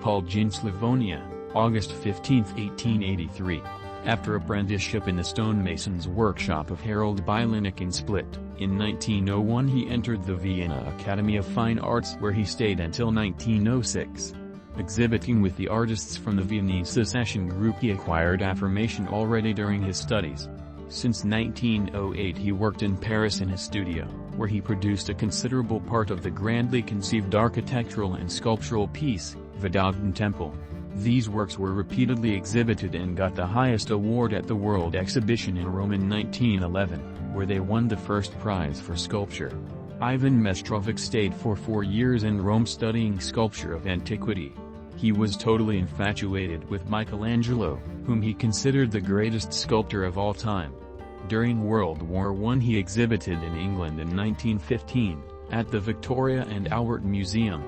Vrpolje in Slavonia, August 15, 1883. After apprenticeship in the stonemason's workshop of Harold Bilinić in Split, in 1901 he entered the Vienna Academy of Fine Arts where he stayed until 1906. Exhibiting with the artists from the Viennese Secession group he acquired affirmation already during his studies. Since 1908 he worked in Paris in his studio, where he produced a considerable part of the grandly conceived architectural and sculptural piece, Vidogden Temple. These works were repeatedly exhibited and got the highest award at the World Exhibition in Rome in 1911, where they won the first prize for sculpture. Ivan Meštrovic stayed for 4 years in Rome studying sculpture of antiquity. He was totally infatuated with Michelangelo, whom he considered the greatest sculptor of all time. During World War I he exhibited in England in 1915, at the Victoria and Albert Museum.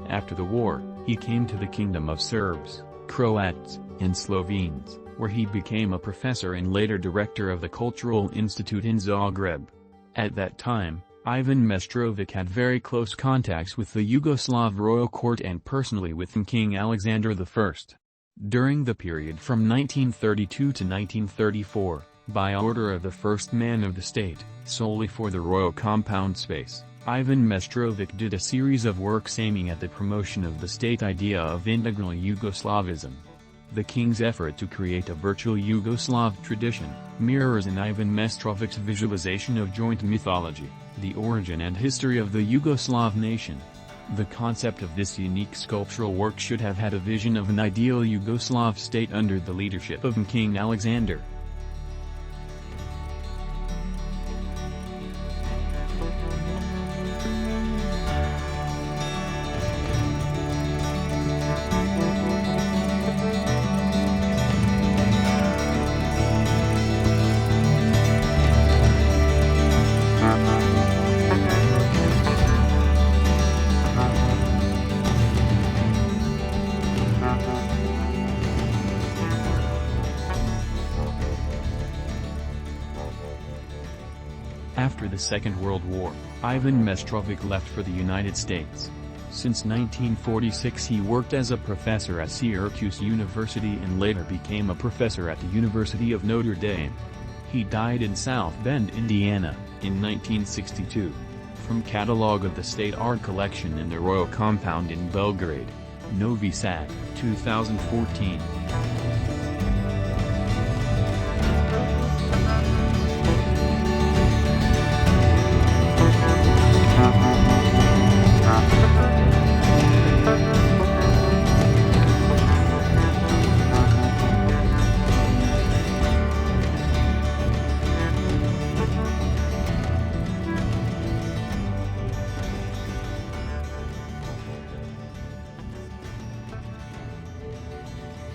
After the war, he came to the kingdom of Serbs, Croats, and Slovenes, where he became a professor and later director of the Cultural Institute in Zagreb. At that time, Ivan Meštrovic had very close contacts with the Yugoslav royal court and personally with King Alexander I. During the period from 1932 to 1934, by order of the first man of the state, solely for the royal compound space, Ivan Meštrovic did a series of works aiming at the promotion of the state idea of integral Yugoslavism. The king's effort to create a virtual Yugoslav tradition mirrors in Ivan Mestrovic's visualization of joint mythology, the origin and history of the Yugoslav nation. The concept of this unique sculptural work should have had a vision of an ideal Yugoslav state under the leadership of King Alexander. After the Second World War, Ivan Meštrovic left for the United States. Since 1946 he worked as a professor at Syracuse University and later became a professor at the University of Notre Dame. He died in South Bend, Indiana, in 1962. From Catalogue of the State Art Collection in the Royal Compound in Belgrade, Novi Sad, 2014.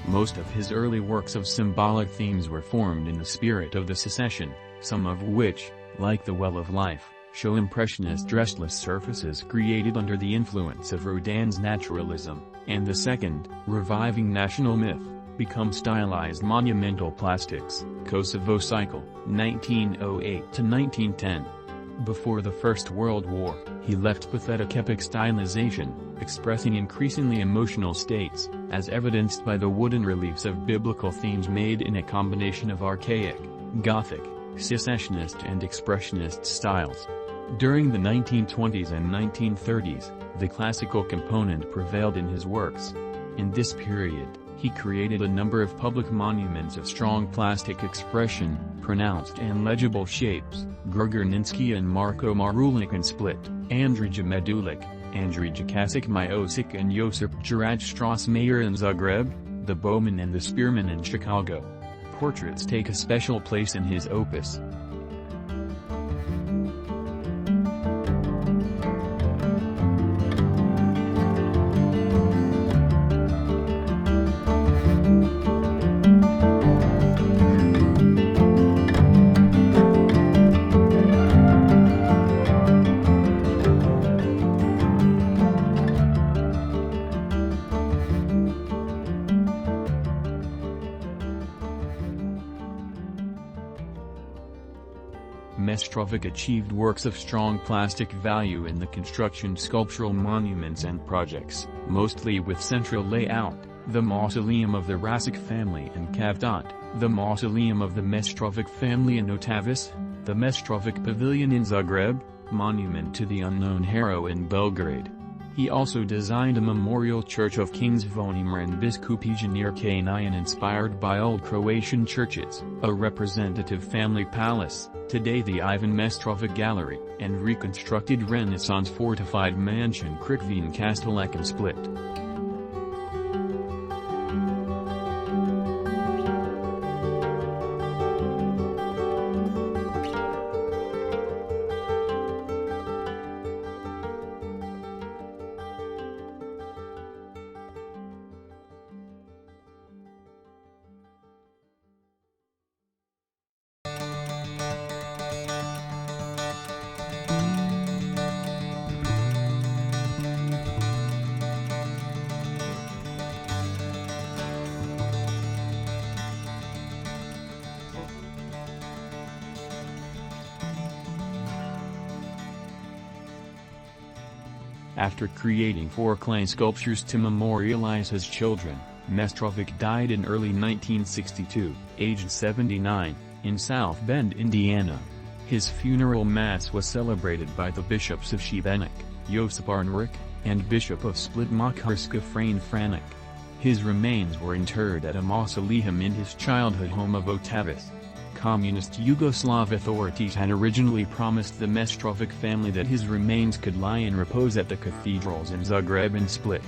Most of his early works of symbolic themes were formed in the spirit of the Secession, some of which, like the Well of Life, show impressionist restless surfaces created under the influence of Rodin's naturalism, and the second, reviving national myth, become stylized monumental plastics. Kosovo Cycle, 1908 to 1910. Before the First World War, he left pathetic epic stylization, expressing increasingly emotional states, as evidenced by the wooden reliefs of biblical themes made in a combination of archaic, Gothic, Secessionist and Expressionist styles. During the 1920s and 1930s, the classical component prevailed in his works. In this period, he created a number of public monuments of strong plastic expression, pronounced and legible shapes: Grgurninski and Marko Marulik in Split, Andrija Medulić, Andrija Kasić Miocic and Josip Juraj Strossmayer in Zagreb, the Bowman and the Spearman in Chicago. Portraits take a special place in his opus. Mestrovic achieved works of strong plastic value in the construction sculptural monuments and projects, mostly with central layout, the mausoleum of the Rasic family in Cavtat, the mausoleum of the Mestrovic family in Otavis, the Mestrovic pavilion in Zagreb, monument to the unknown hero in Belgrade. He also designed a memorial church of Kings Zvonimir and Biskupića near Kanajan inspired by old Croatian churches, a representative family palace, today the Ivan Mestrovic Gallery, and reconstructed Renaissance fortified mansion Crikvene Kastelec in Split. After creating 4 clay sculptures to memorialize his children, Mestrovic died in early 1962, aged 79, in South Bend, Indiana. His funeral mass was celebrated by the bishops of Šibenik, Josip Arneric, and Bishop of Split Makarska Frane Franek. His remains were interred at a mausoleum in his childhood home of Otavis. Communist Yugoslav authorities had originally promised the Mestrovic family that his remains could lie in repose at the cathedrals in Zagreb and Split.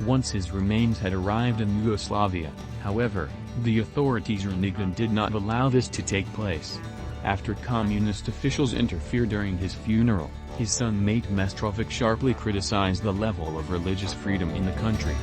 Once his remains had arrived in Yugoslavia, however, the authorities reneged and did not allow this to take place. After communist officials interfered during his funeral, his son Mate Mestrovic sharply criticized the level of religious freedom in the country.